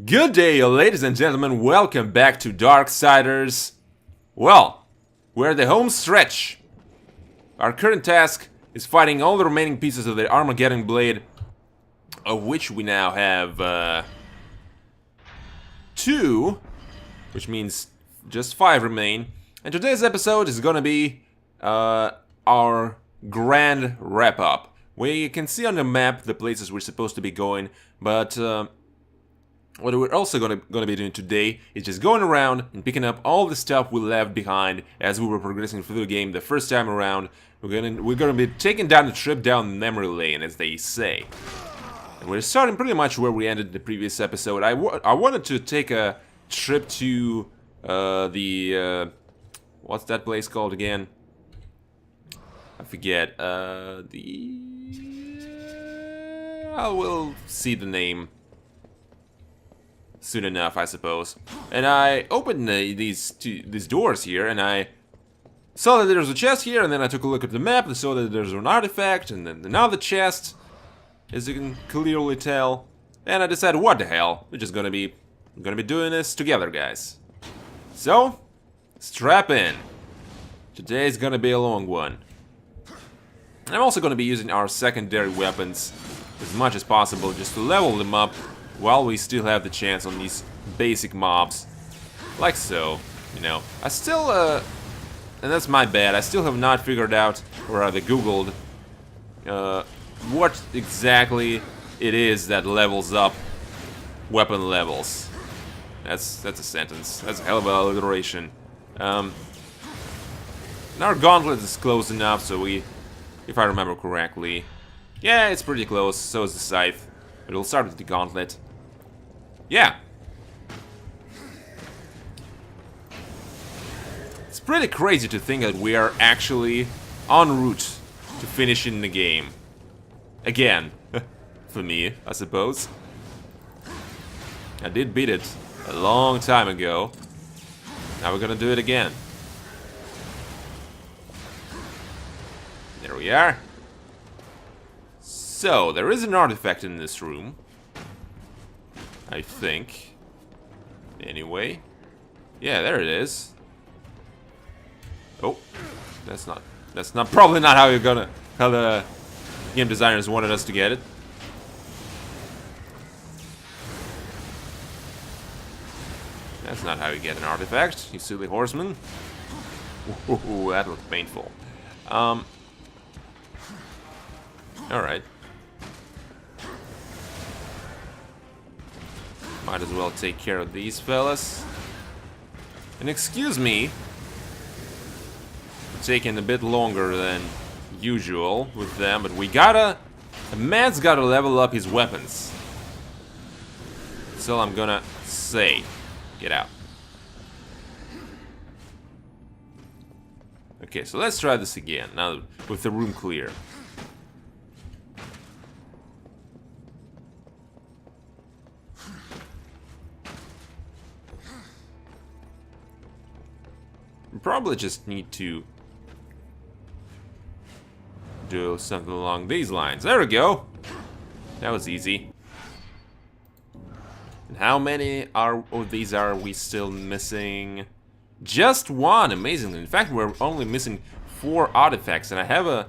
Good day, ladies and gentlemen, welcome back to Darksiders. Well, we're at the home stretch. Our current task is fighting all the remaining pieces of the Armageddon Blade, of which we now have 2, which means just 5 remain. And today's episode is gonna be our grand wrap-up. We can see on the map the places we're supposed to be going, but what we're also gonna be doing today is just going around and picking up all the stuff we left behind as we were progressing through the game the first time around. We're gonna be taking down the trip down memory lane, as they say. And we're starting pretty much where we ended the previous episode. I wanted to take a trip to what's that place called again? I forget. I will see the name soon enough, I suppose. And I opened these doors here, and I saw that there's a chest here, and then I took a look at the map and saw that there's an artifact, and then another chest, as you can clearly tell. And I decided, what the hell, we're just gonna be doing this together, guys. So, strap in. Today's gonna be a long one. I'm also gonna be using our secondary weapons as much as possible, just to level them up while we still have the chance on these basic mobs. Like so, you know. I still, and that's my bad, I still have not figured out, or rather googled, what exactly it is that levels up weapon levels. That's a sentence. That's a hell of an alliteration. And our gauntlet is close enough, so if I remember correctly, yeah, it's pretty close, so is the scythe. But we'll start with the gauntlet. Yeah. It's pretty crazy to think that we are actually en route to finishing the game. Again. For me, I suppose. I did beat it a long time ago. Now we're gonna do it again. There we are. So, there is an artifact in this room. I think. Anyway. Yeah, there it is. Oh. That's probably not how how the game designers wanted us to get it. That's not how you get an artifact, you silly horseman. Ooh, that looked painful. Alright. Might as well take care of these fellas. And excuse me for taking a bit longer than usual with them, but the man's gotta level up his weapons. That's all I'm gonna say. Get out. Okay, so let's try this again, now with the room clear. Probably just need to do something along these lines. There we go. That was easy. And how many of these are we still missing? Just one, amazingly. In fact, we're only missing 4 artifacts, and I have a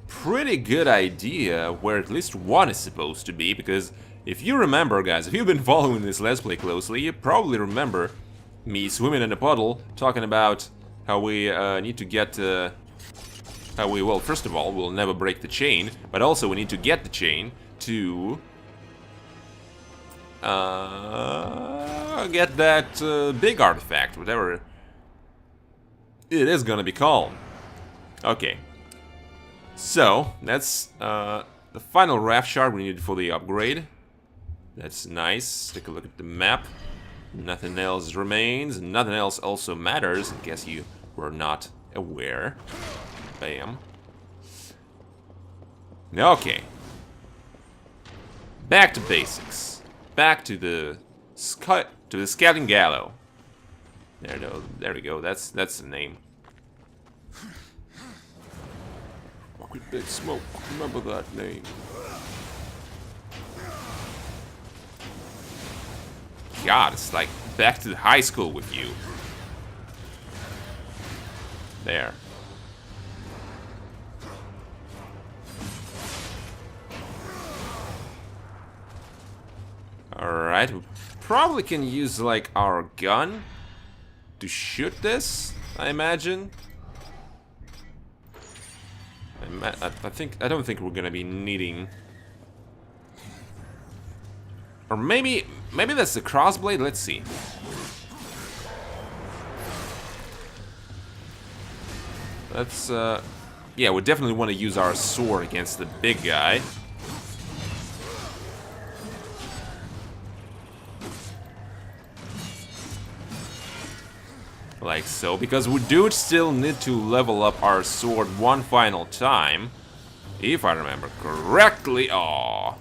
pretty good idea where at least one is supposed to be, because if you remember, guys, if you've been following this Let's Play closely, you probably remember me swimming in a puddle, talking about how we need to get, well, first of all, we'll never break the chain, but also we need to get the chain to get that big artifact, whatever it is gonna be called. Okay, so that's the final raft shard we need for the upgrade. That's nice. Take a look at the map. Nothing else remains, and nothing else also matters, in case you were not aware. Bam. Okay. Back to basics. Back to the scouting gallows. There we go. That's the name. Fucking Big Smoke. Remember that name. god, it's like back to high school with you. There. Alright, we probably can use like our gun to shoot this, I imagine. I don't think we're gonna be needing. Or maybe that's the crossblade. Let's see. Let's yeah, we definitely want to use our sword against the big guy. Like so, because we do still need to level up our sword one final time. If I remember correctly. Aww.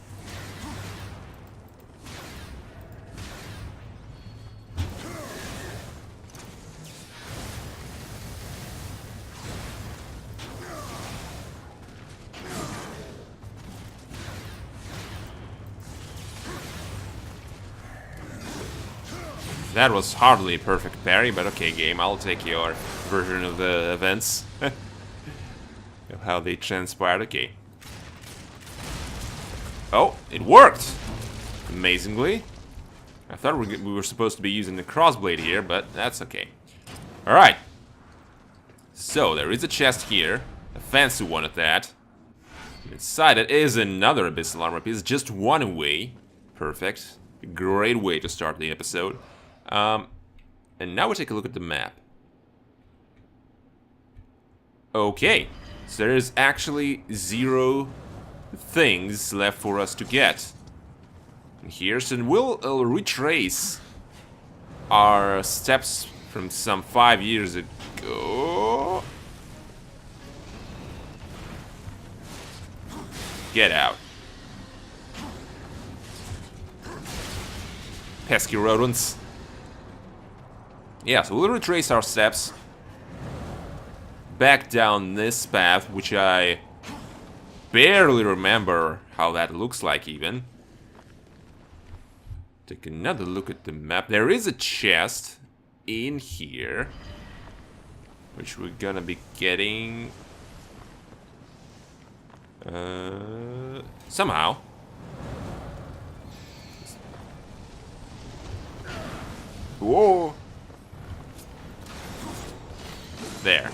That was hardly a perfect parry, but okay, game, I'll take your version of the events. Of how they transpired, okay. Oh, it worked! Amazingly. I thought we were supposed to be using the crossblade here, but that's okay. Alright. So, there is a chest here. A fancy one at that. Inside it is another abyssal armor piece, just one away. Perfect. A great way to start the episode. And now we take a look at the map. Okay, so there's actually 0 things left for us to get. And here's, and we'll retrace our steps from some 5 years ago. Get out. Pesky rodents. Yeah, so we'll retrace our steps back down this path, which I barely remember how that looks like even. Take another look at the map. There is a chest in here, which we're gonna be getting somehow. Whoa! There.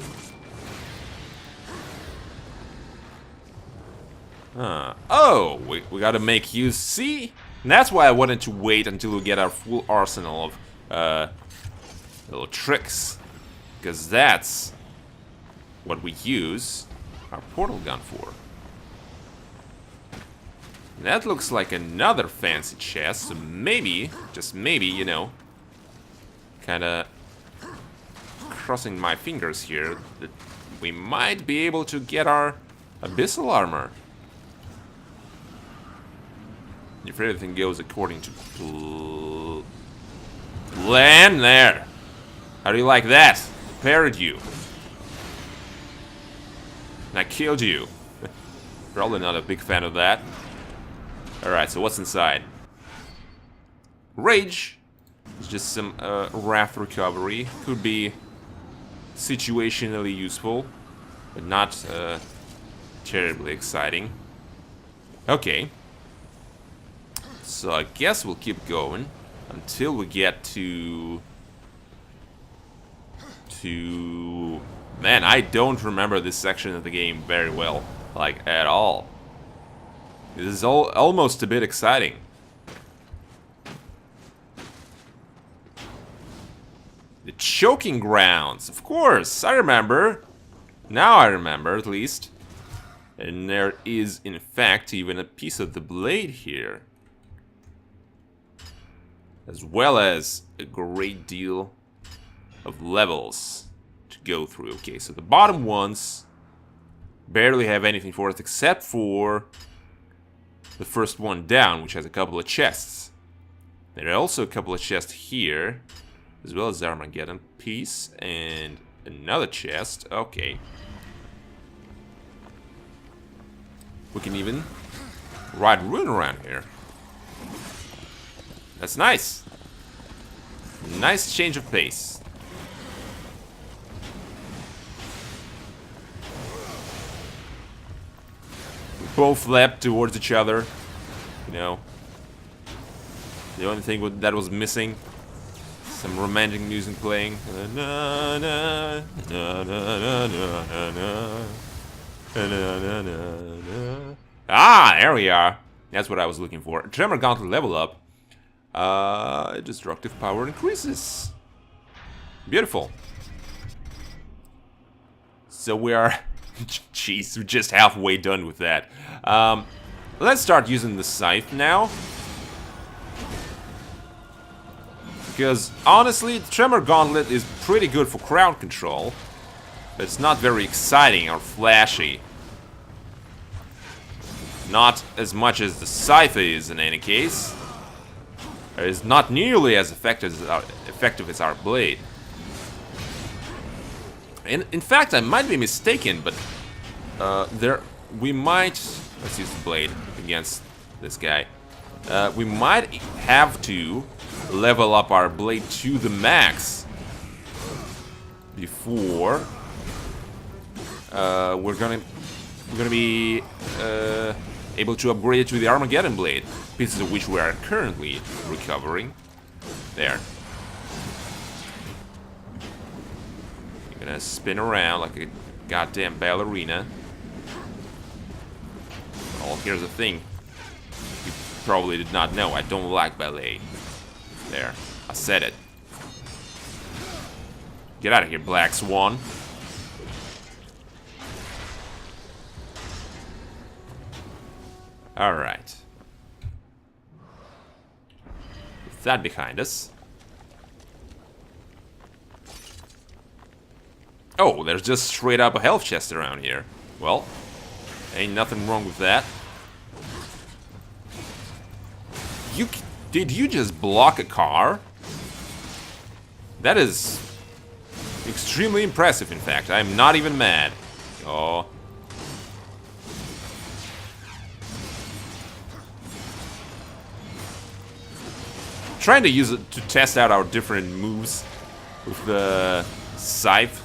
Oh, we gotta make use. See? And that's why I wanted to wait until we get our full arsenal of little tricks. Because that's what we use our portal gun for. And that looks like another fancy chest, so maybe, just maybe, you know, kinda crossing my fingers here that we might be able to get our abyssal armor. If everything goes according to plan, there. How do you like that? Parried you. And I killed you. Probably not a big fan of that. Alright, so what's inside? Rage. It's just some wrath recovery. Could be situationally useful, but not terribly exciting. Okay. So I guess we'll keep going until we get to... Man, I don't remember this section of the game very well, like at all. This is almost a bit exciting. The choking grounds, of course, I remember. Now I remember, at least. And there is, in fact, even a piece of the blade here. As well as a great deal of levels to go through. Okay, so the bottom ones barely have anything for us except for the first one down, which has a couple of chests. There are also a couple of chests here, as well as the Armageddon piece and another chest. Okay. We can even ride Rune around here. That's nice. nice change of pace. We both leapt towards each other. You know. The only thing that was missing, some romantic music playing. Na, na, na, na, na, na, na. Ah, there we are. That's what I was looking for. Tremor Gauntlet level up. Destructive power increases. Beautiful. So we are... Jeez, we're just halfway done with that. Let's start using the scythe now. Because, honestly, Tremor Gauntlet is pretty good for crowd control. But it's not very exciting or flashy. Not as much as the scythe is in any case. It is not nearly as effective as our blade. In fact, I might be mistaken, but we might... Let's use the blade against this guy. We might have to level up our blade to the max before we're gonna be able to upgrade it to the Armageddon Blade, pieces of which we are currently recovering. There. You're gonna spin around like a goddamn ballerina. Oh, here's the thing. You probably did not know. I don't like ballet. There. I said it. Get out of here, Black Swan. Alright. With that behind us. Oh, there's just straight up a health chest around here. Well, ain't nothing wrong with that. Did you just block a car? That is extremely impressive, in fact. I'm not even mad. Oh. Trying to use it to test out our different moves with the scythe.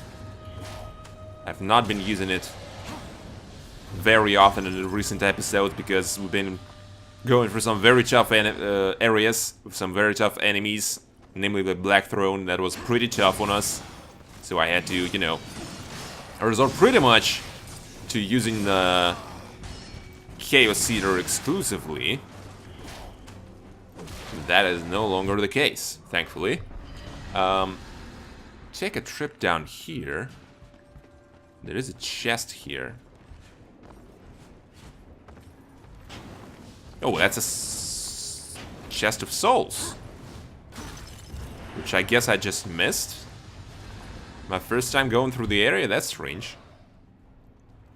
I've not been using it very often in the recent episodes because we've been going for some very tough areas with some very tough enemies, namely the Black Throne. That was pretty tough on us, so I had to, you know, resort pretty much to using the Chaos Eater exclusively. That is no longer the case, thankfully. Take a trip down here. There is a chest here. Oh, that's a chest of souls. Which I guess I just missed. My first time going through the area? That's strange.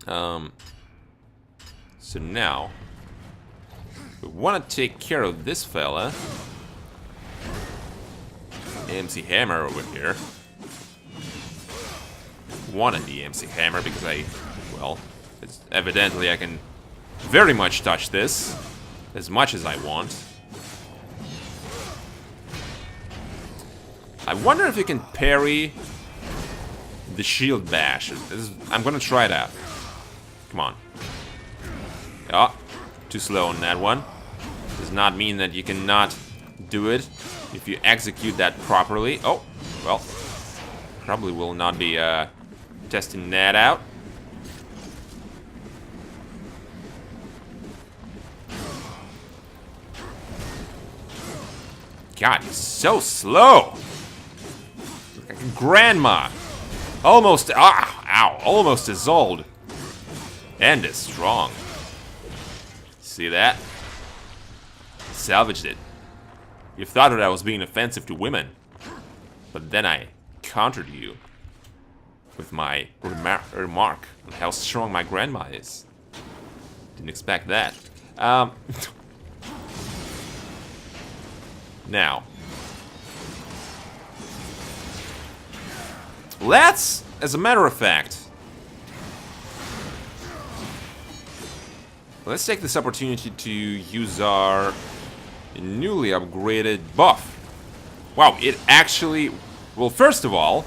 So now... we want to take care of this fella. MC Hammer over here. Wanted the MC Hammer because well, it's evidently I can very much touch this as much as I want. I wonder if you can parry the shield bash. I'm gonna try it out. Come on. Oh, too slow on that one. Does not mean that you cannot do it if you execute that properly. Oh, well, probably will not be testing that out. God, he's so slow. Like a grandma. Almost, ow, almost as old. And as strong. See that? Salvaged it. You thought that I was being offensive to women. But then I countered you with my remark on how strong my grandma is. Didn't expect that. Now, let's, as a matter of fact, let's take this opportunity to use our newly upgraded buff. Wow, it actually... Well, first of all...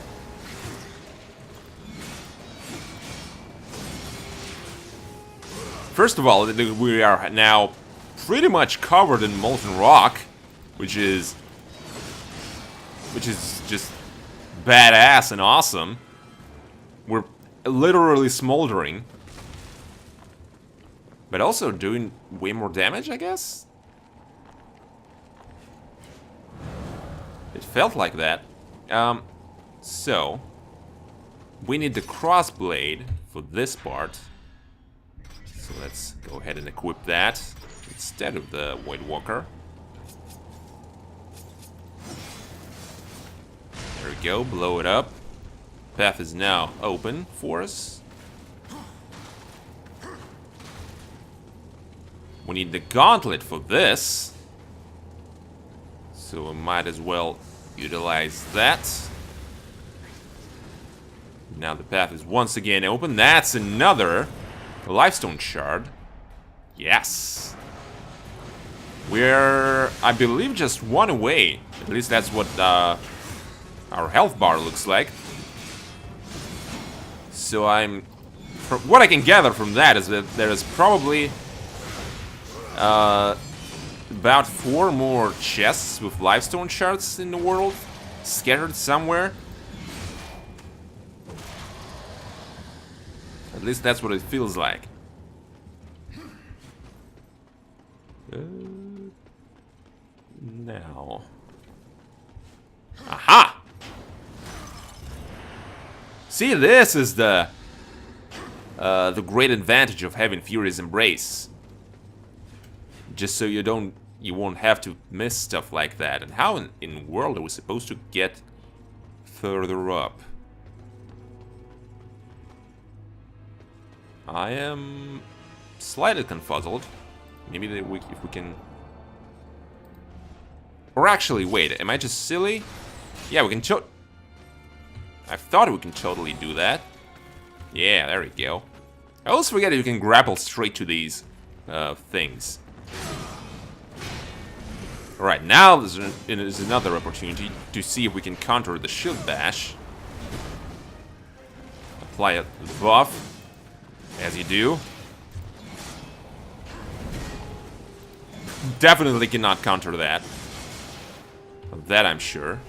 we are now pretty much covered in molten rock, which is just badass and awesome. We're literally smoldering, but also doing way more damage, I guess? It felt like that. So we need the crossblade for this part. So let's go ahead and equip that instead of the White Walker. There we go, blow it up. Path is now open for us. We need the gauntlet for this. So we might as well utilize that. Now the path is once again open. That's another Lifestone shard. Yes. We're, I believe, just one away. At least that's what our health bar looks like. So what I can gather from that is that there is probably about 4 more chests with Lifestone shards in the world, scattered somewhere. At least that's what it feels like. Now. Aha! See, this is the great advantage of having Fury's Embrace. Just so you won't have to miss stuff like that. And how in the world are we supposed to get further up? I am slightly confuzzled. Maybe if we can... Or actually, wait, am I just silly? Yeah, we can I thought we can totally do that. Yeah, there we go. I always forget that you can grapple straight to these things. Alright, now there's another opportunity to see if we can counter the shield bash. Apply a buff. As you do. Definitely cannot counter that. Of that I'm sure.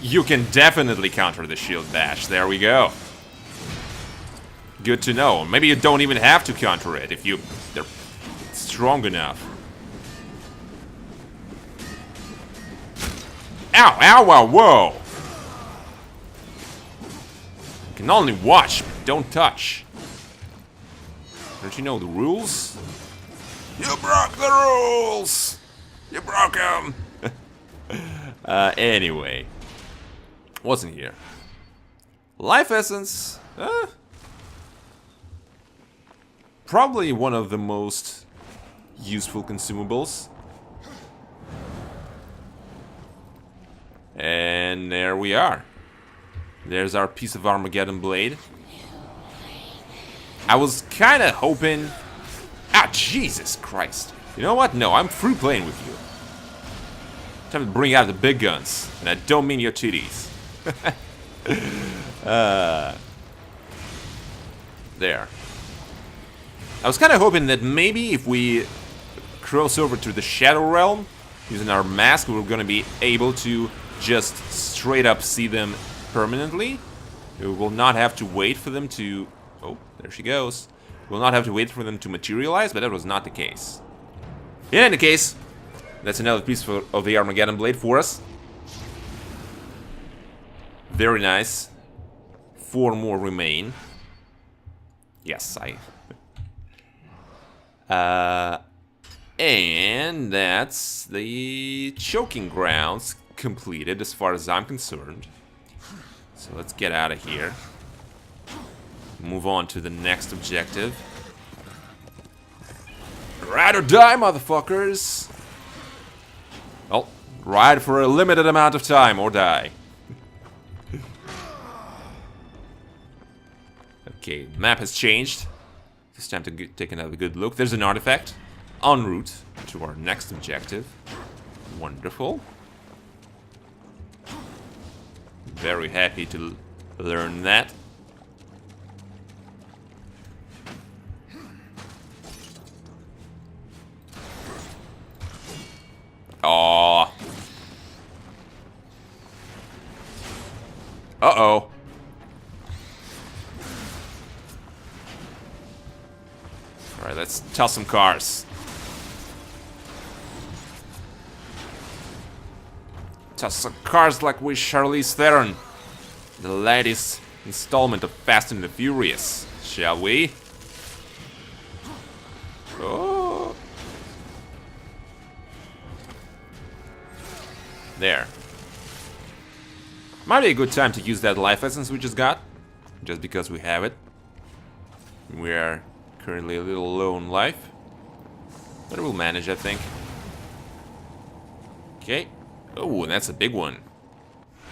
You can definitely counter the shield bash. There we go. Good to know. Maybe you don't even have to counter it if they're strong enough. Ow, ow, ow, whoa! You can only watch, but don't touch. Don't you know the rules? You broke the rules! You broke them! Anyway. Wasn't here. Life Essence. Probably one of the most useful consumables. And there we are. There's our piece of Armageddon Blade. I was kind of hoping... Ah, Jesus Christ. You know what? No, I'm through playing with you. Time to bring out the big guns. And I don't mean your titties. There. I was kind of hoping that maybe if we cross over to the Shadow Realm, using our mask, we're going to be able to just straight up see them permanently. We will not have to wait for them to... Oh, there she goes. We'll not have to wait for them to materialize, but that was not the case. In any case, that's another piece of the Armageddon Blade for us. Very nice. 4 more remain. Yes, and that's the choking grounds completed as far as I'm concerned. So let's get out of here. Move on to the next objective. Ride or die, motherfuckers! Well, ride for a limited amount of time or die. Okay, map has changed. It's time to take another good look. There's an artifact. en route to our next objective. Wonderful. Very happy to learn that. Aww. Uh-oh. Alright, let's toss some cars. Toss some cars like we Charlize Theron. The latest installment of Fast and the Furious. Shall we? Oh. There. Might be a good time to use that life essence we just got. Just because we have it. We are currently a little low on life. But we'll manage, I think. Okay. Oh, that's a big one.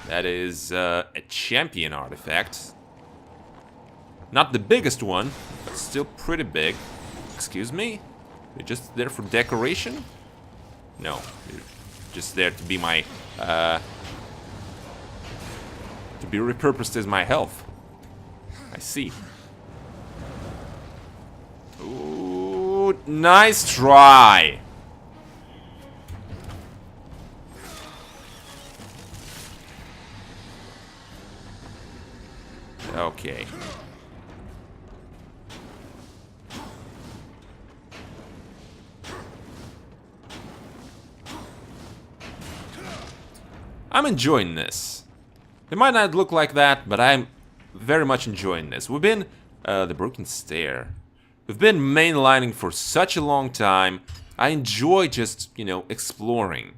That is a champion artifact. Not the biggest one, but still pretty big. Excuse me? You're just there for decoration? No, you're just there to be my... to be repurposed as my health. I see. Ooh, nice try! Okay. I'm enjoying this. It might not look like that, but I'm very much enjoying this. We've been... the broken stair. We've been mainlining for such a long time. I enjoy just, you know, exploring.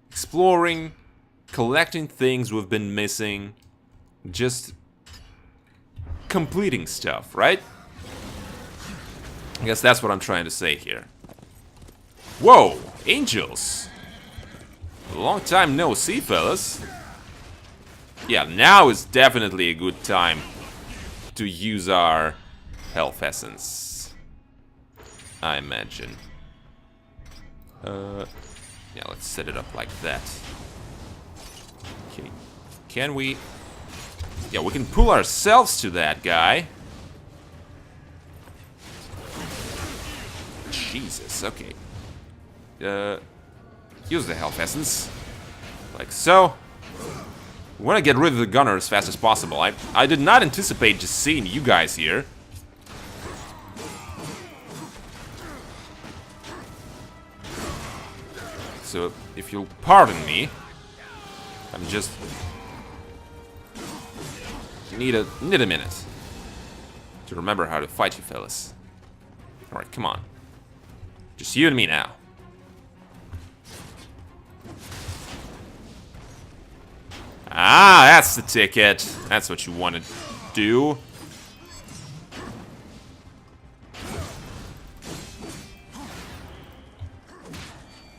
Exploring, collecting things we've been missing. Just... completing stuff, right? I guess that's what I'm trying to say here. Whoa! Angels! A long time no see, fellas. Yeah, now is definitely a good time to use our health essence, I imagine. Yeah, let's set it up like that. Okay. Can we... Yeah, we can pull ourselves to that guy. Jesus, okay. Use the health essence. Like so. We want to get rid of the gunner as fast as possible. I did not anticipate just seeing you guys here. So, if you'll pardon me, I'm just... Need a minute to remember how to fight you fellas. Alright, come on. Just you and me now. Ah, that's the ticket. That's what you want to do.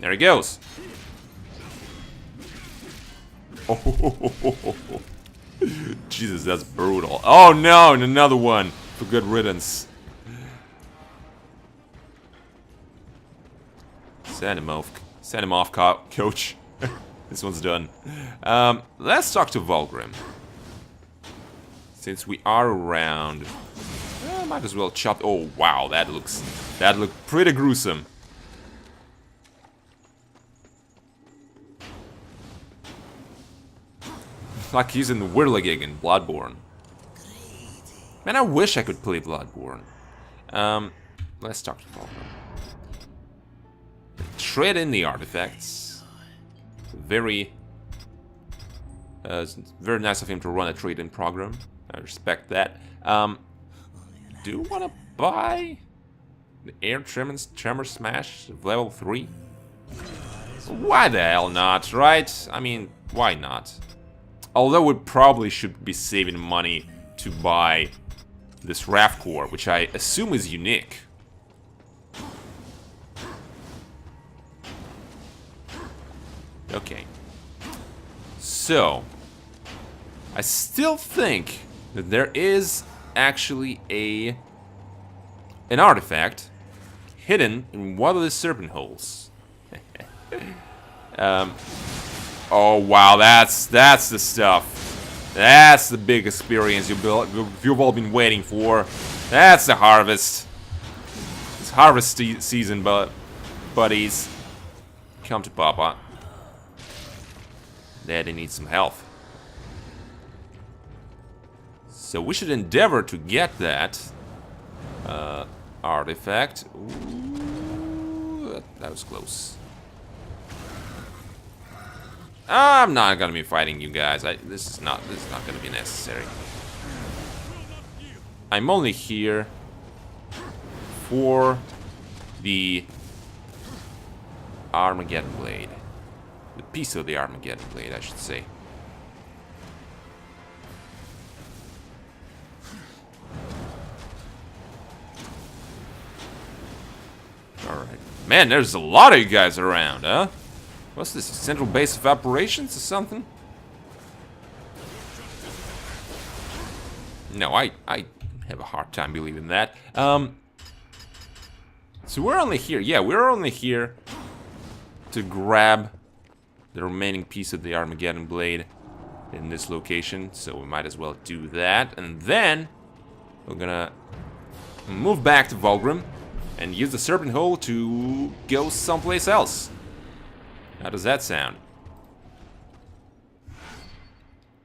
There he goes. Oh, Jesus, that's brutal. Oh no, and another one. For good riddance. Send him off, coach. This one's done. Let's talk to Vulgrim. Since we are around, might as well chop. Oh wow, that looked pretty gruesome. Like using the Whirligig in Bloodborne. Man, I wish I could play Bloodborne. Let's talk to Vulgrim. Trade in the artifacts. Very nice of him to run a trade-in program. I respect that. Do you want to buy the Air Tremor Smash level 3? Why the hell not, right? I mean, why not? Although we probably should be saving money to buy this Raft Core, which I assume is unique. Okay. So, I still think that there is actually an artifact hidden in one of the serpent holes. Oh wow, that's the stuff. That's the big experience you've all been waiting for. That's the harvest. It's harvest season, buddies. Come to Papa. Daddy needs some health. So we should endeavor to get that artifact. Ooh, that was close. I'm not gonna be fighting you guys. This is not gonna be necessary. I'm only here for the Armageddon Blade. The piece of the Armageddon Blade, I should say. Alright. Man, there's a lot of you guys around, huh? What's this, a central base of operations or something? No, I have a hard time believing that. So we're only here, yeah, we're only here to grab the remaining piece of the Armageddon Blade in this location, so we might as well do that. And then we're gonna move back to Vulgrim and use the Serpent Hole to go someplace else. How does that sound?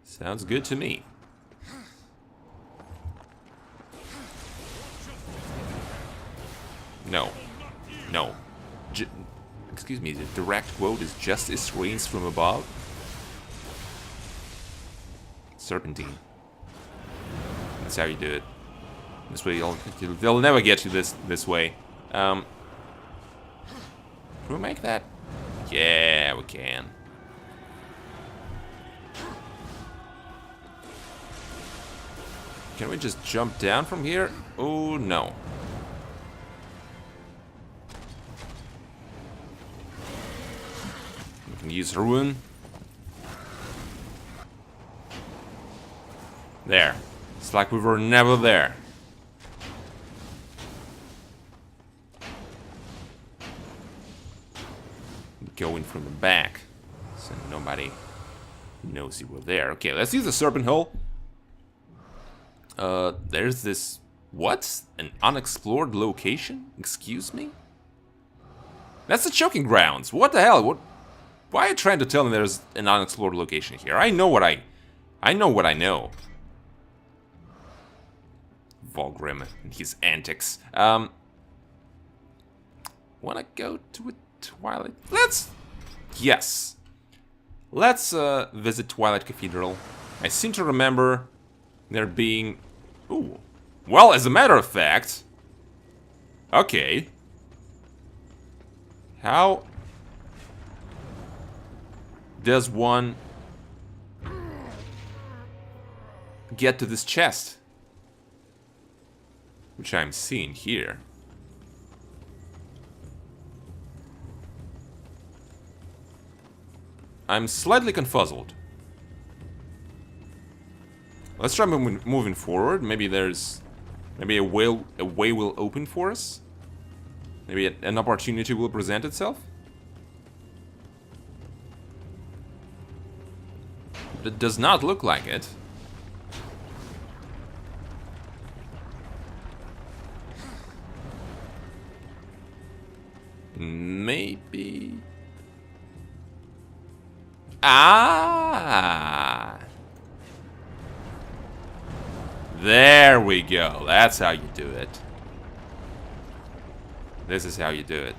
Sounds good to me. No. No. Excuse me, the direct quote is "Justice reigns from above." Serpentine. That's how you do it. This way they'll never get you this way. Can we make that? Yeah, we can. Can we just jump down from here? Oh, no. We can use Ruin. There. It's like we were never there. Going from the back, so nobody knows you were there. Okay, let's use the Serpent Hole. There's this... What? An unexplored location? Excuse me? That's the Choking Grounds. What the hell? What? Why are you trying to tell me there's an unexplored location here? I know what I know. Vulgrim and his antics. Wanna go to a Twilight? Yes. Let's visit Twilight Cathedral. I seem to remember there being... Ooh. Well, as a matter of fact... Okay. How does one get to this chest? Which I'm seeing here. I'm slightly confuzzled. Let's try moving forward. Maybe a way will open for us. Maybe an opportunity will present itself. But it does not look like it. Maybe... Ah! There we go. That's how you do it. This is how you do it.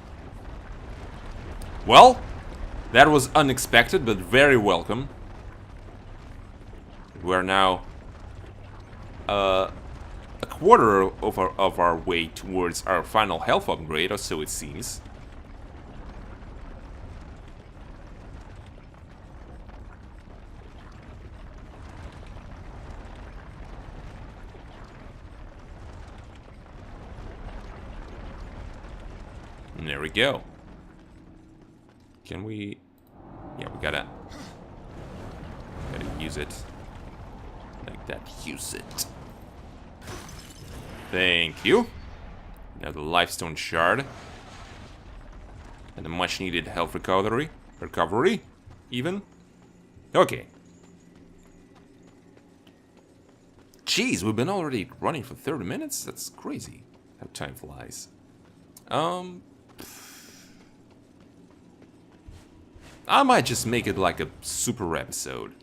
Well, that was unexpected, but very welcome. We're now a quarter of our way towards our final health upgrade, or so it seems. And there we go. Can we... Yeah, we gotta use it. Like that. Use it. Thank you. Now the lifestone shard. And a much needed health recovery. Even. Okay. Jeez, we've been already running for 30 minutes? That's crazy how time flies. I might just make it like a super episode.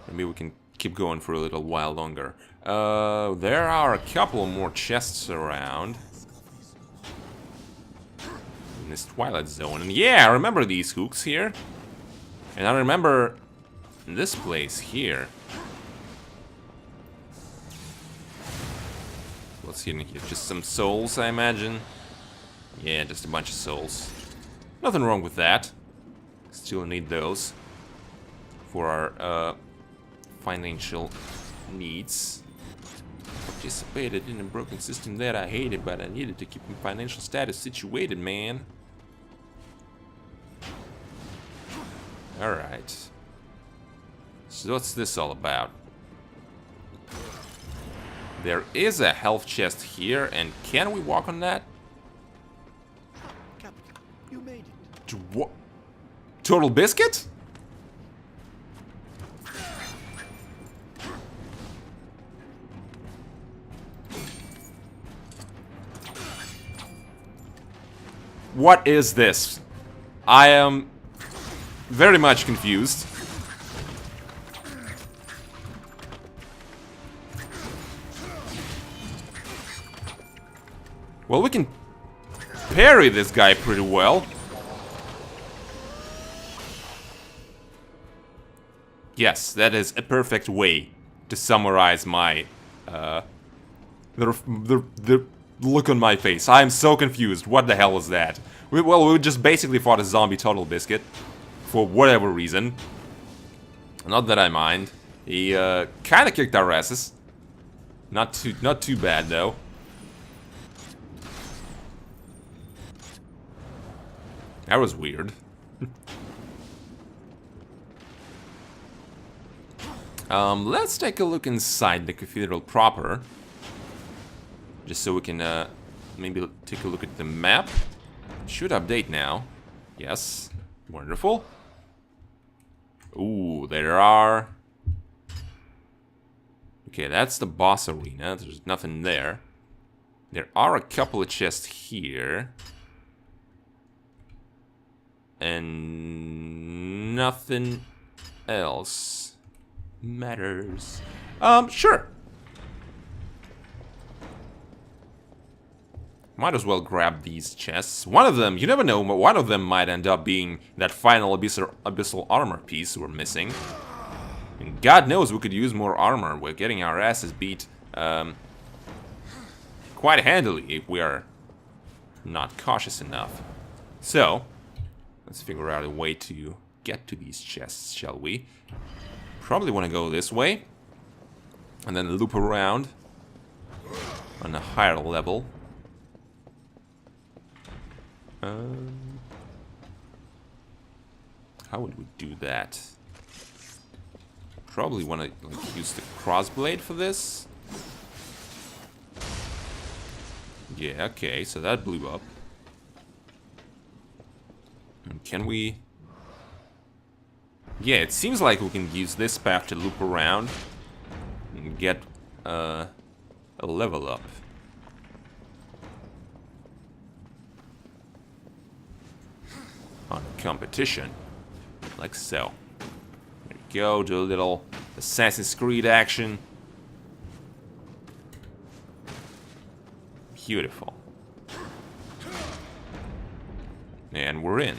Maybe we can keep going for a little while longer. There are a couple more chests around in this Twilight Zone. And yeah, I remember these hooks here. And I remember this place here. What's in here? Just some souls, I imagine. Yeah, just a bunch of souls. Nothing wrong with that. Still need those for our financial needs. Participated in a broken system that I hated, but I needed to keep my financial status situated, man. Alright. So what's this all about? There is a health chest here, and can we walk on that? Captain, you made it. What? Total biscuit? What is this? I am very much confused. Well, we can parry this guy pretty well. Yes, that is a perfect way to summarize my the look on my face. I am so confused. What the hell is that? We just basically fought a zombie Total Biscuit for whatever reason. Not that I mind. He kind of kicked our asses. Not too bad though. That was weird. Let's take a look inside the cathedral proper. Just so we can maybe take a look at the map. It should update now. Yes. Wonderful. Ooh, there are... Okay, that's the boss arena. There's nothing there. There are a couple of chests here. And nothing else matters. Sure. Might as well grab these chests. One of them, you never know, one of them might end up being that final abyssal armor piece we're missing. And God knows we could use more armor. We're getting our asses beat quite handily if we are not cautious enough. So, let's figure out a way to get to these chests, shall we? Probably want to go this way. And then loop around on a higher level. How would we do that? Probably want to like, use the crossblade for this. Yeah, okay, so that blew up. And can we... Yeah, it seems like we can use this path to loop around and get a level up. On competition. Like so. There we go, do a little Assassin's Creed action. Beautiful. And we're in.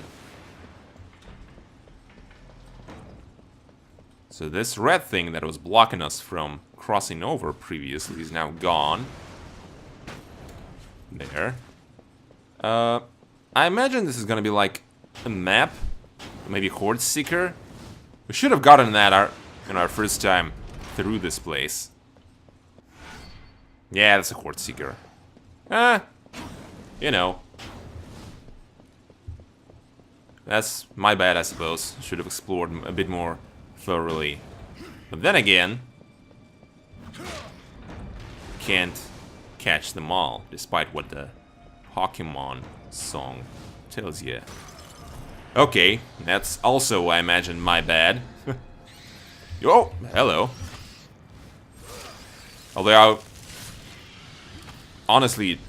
So this red thing that was blocking us from crossing over previously is now gone. There. I imagine this is gonna be like a map. Maybe Horde Seeker. We should have gotten that in our first time through this place. Yeah, that's a Horde Seeker. You know. That's my bad, I suppose. Should have explored a bit more thoroughly But then again, can't catch them all, despite what the Pokemon song tells you. Okay, that's also, I imagine, my bad. Oh, hello. Although I honestly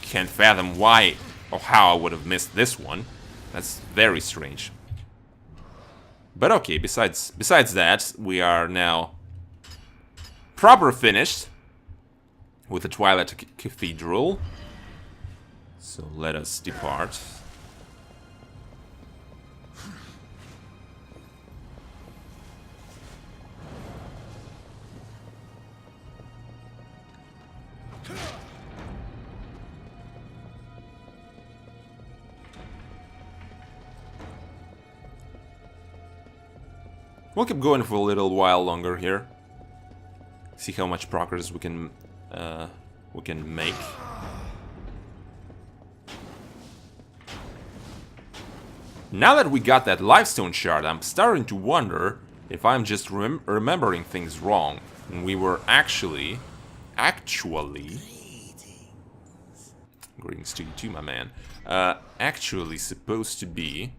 can't fathom why or how I would have missed this one. That's very strange. But okay, besides that, we are now proper finished with the Twilight Cathedral. So let us depart. We'll keep going for a little while longer here. See how much progress we can make. Now that we got that Lifestone shard, I'm starting to wonder if I'm just remembering things wrong. And we were actually... Greetings to you too, my man. Actually supposed to be...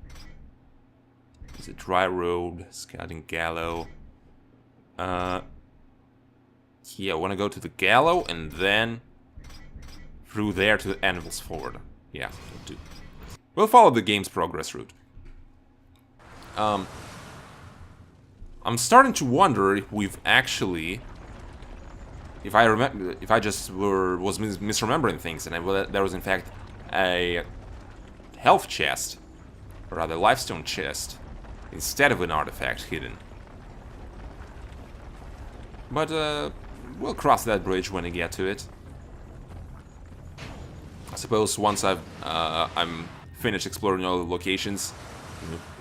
Is it Dry Road, Scouting Gallow? Yeah, I want to go to the Gallow and then through there to the Anvil's Ford. Yeah, we'll do. We'll follow the game's progress route. I'm starting to wonder if we've actually, if I just was misremembering things, and there was in fact a health chest, or rather lifestone chest, instead of an artifact hidden. But we'll cross that bridge when we get to it. I suppose once I'm finished exploring all the locations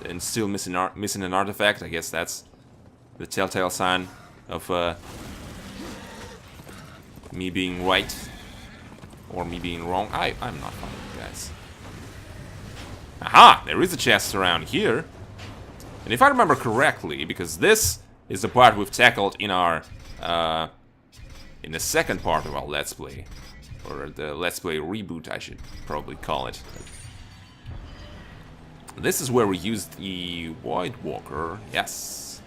and still missing an artifact, I guess that's the telltale sign of me being right or me being wrong. I'm not following you guys. Aha! There is a chest around here. And if I remember correctly, because this is the part we've tackled in our in the second part of our Let's Play, or the Let's Play reboot, I should probably call it. This is where we used the Void Walker, yes,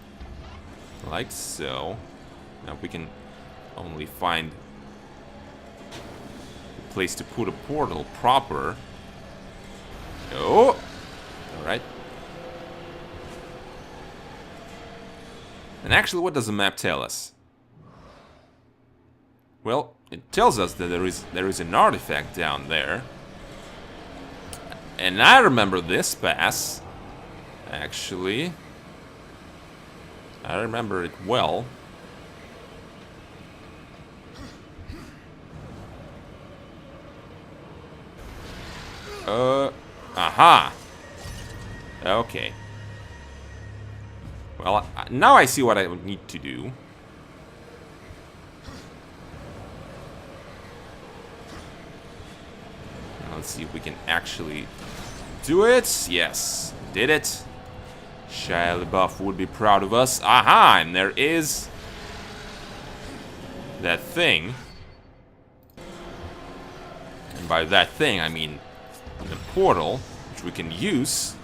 like so. Now we can only find a place to put a portal proper. Oh, all right. And actually, what does the map tell us? Well, it tells us that there is an artifact down there. And I remember this pass, actually. I remember it well. Aha! Okay. Well, now I see what I would need to do. Let's see if we can actually do it. Yes, did it. Shia LaBeouf would be proud of us. Aha! And there is that thing. And by that thing, I mean the portal, which we can use.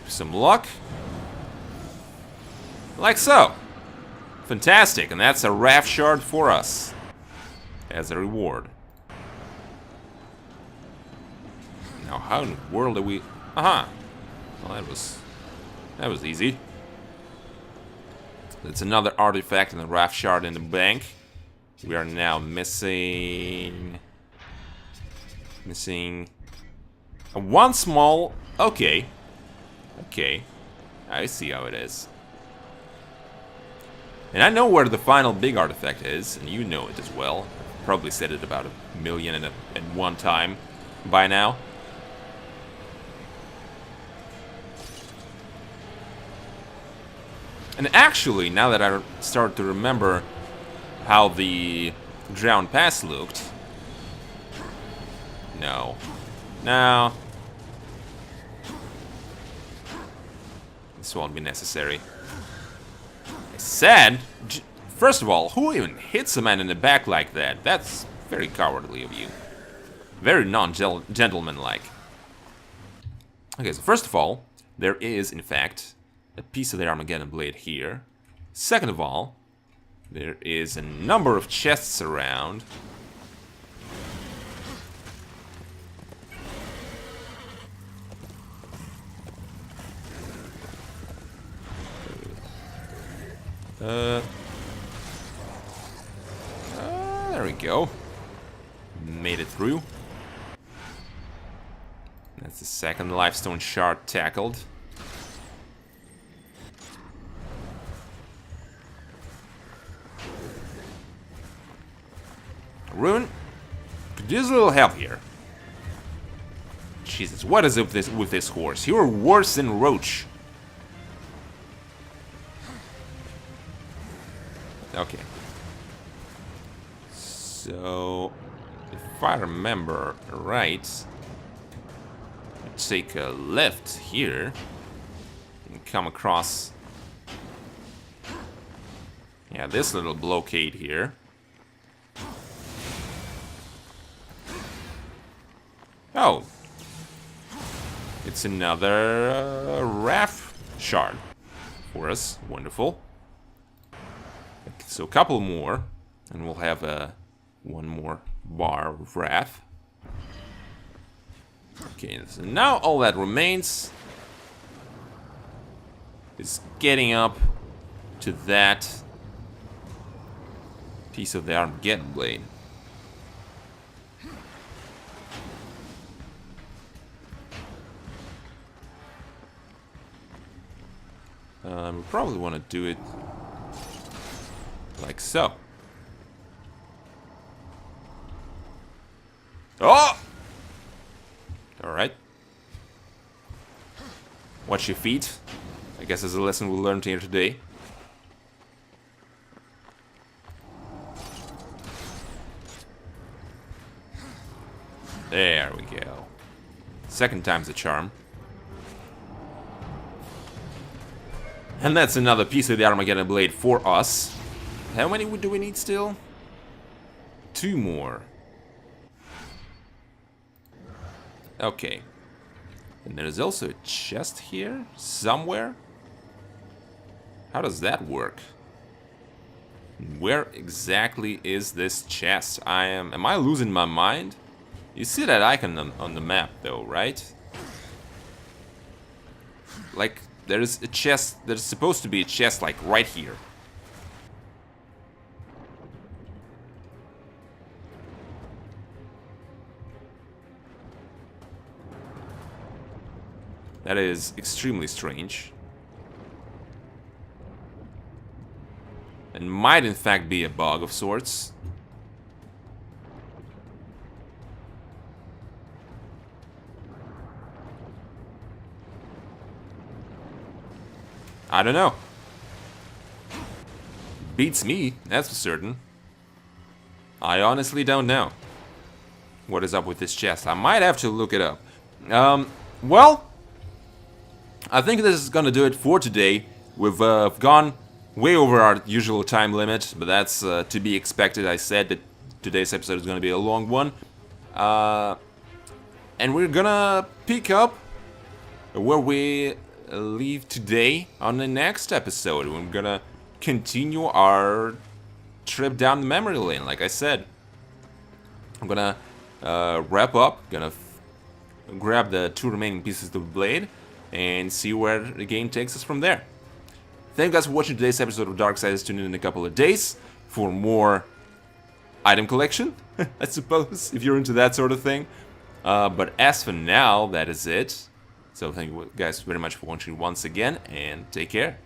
With some luck. Like so. Fantastic. And that's a Raft Shard for us. As a reward. Now, how in the world do we... Aha! Well, that was easy. That's another artifact in the Raft Shard in the bank. We are now missing one small... Okay. Okay. I see how it is. And I know where the final big artifact is, and you know it as well. Probably said it about 1,000,001 time by now. And actually, now that I start to remember how the Drowned Pass looked... No. This won't be necessary. sad. First of all, who even hits a man in the back like that? That's very cowardly of you. Very non-gentlemanlike. Okay, so first of all, there is, in fact, a piece of the Armageddon Blade here. Second of all, there is a number of chests around. There we go. Made it through. That's the second lifestone shard tackled. Rune, could use a little help here. Jesus, what is up with this horse? You're worse than Roach. Okay. So, if I remember right, take a left here and come across, yeah, this little blockade here. Oh, it's another Wrath shard for us. Wonderful. So a couple more, and we'll have one more bar of Wrath. Okay, so now all that remains is getting up to that piece of the Armageddon Blade. We probably want to do it like so. Oh! Alright. Watch your feet. I guess that's a lesson we learned here today. There we go. Second time's a charm. And that's another piece of the Armageddon Blade for us. How many do we need still? 2 more. Okay. And there's also a chest here, somewhere. How does that work? Where exactly is this chest? Am I losing my mind? You see that icon on the map though, right? Like, there's a chest, there's supposed to be a chest like right here. That is extremely strange. And might in fact be a bug of sorts. I don't know. Beats me, that's for certain. I honestly don't know what is up with this chest. I might have to look it up. Well, I think this is gonna do it for today. We've gone way over our usual time limit, but that's to be expected. I said that today's episode is gonna be a long one. And we're gonna pick up where we leave today on the next episode. We're gonna continue our trip down the memory lane, like I said. I'm gonna wrap up, gonna grab the 2 remaining pieces of the blade, and see where the game takes us from there. Thank you guys for watching today's episode of Darksiders. Tune in a couple of days for more item collection, I suppose, if you're into that sort of thing. But as for now, that is it. So thank you guys very much for watching once again, and take care.